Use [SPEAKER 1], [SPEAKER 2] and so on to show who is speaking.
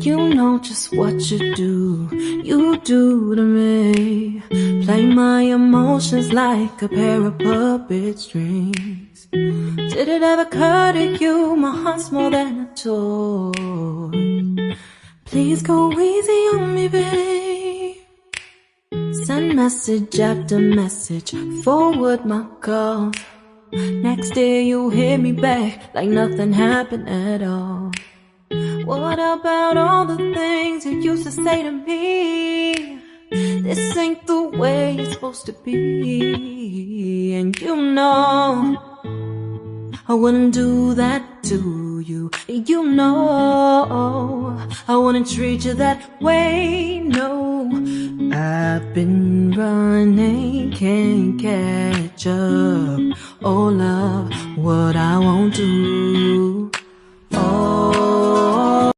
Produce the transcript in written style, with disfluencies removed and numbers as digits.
[SPEAKER 1] You know just what you do to me. Play my emotions like a pair of puppet strings. Did it ever occur to you my heart's more than a toy? Please go easy on me, babe. Send message after message, forward my calls. Next day you hit me back like nothing happened at all. What about all the things you used to say to me? This ain't the way it's supposed to be. And you know I wouldn't do that to you. You know I wouldn't treat you that way, no. I've been running, can't catch up. Oh love, what I won't do.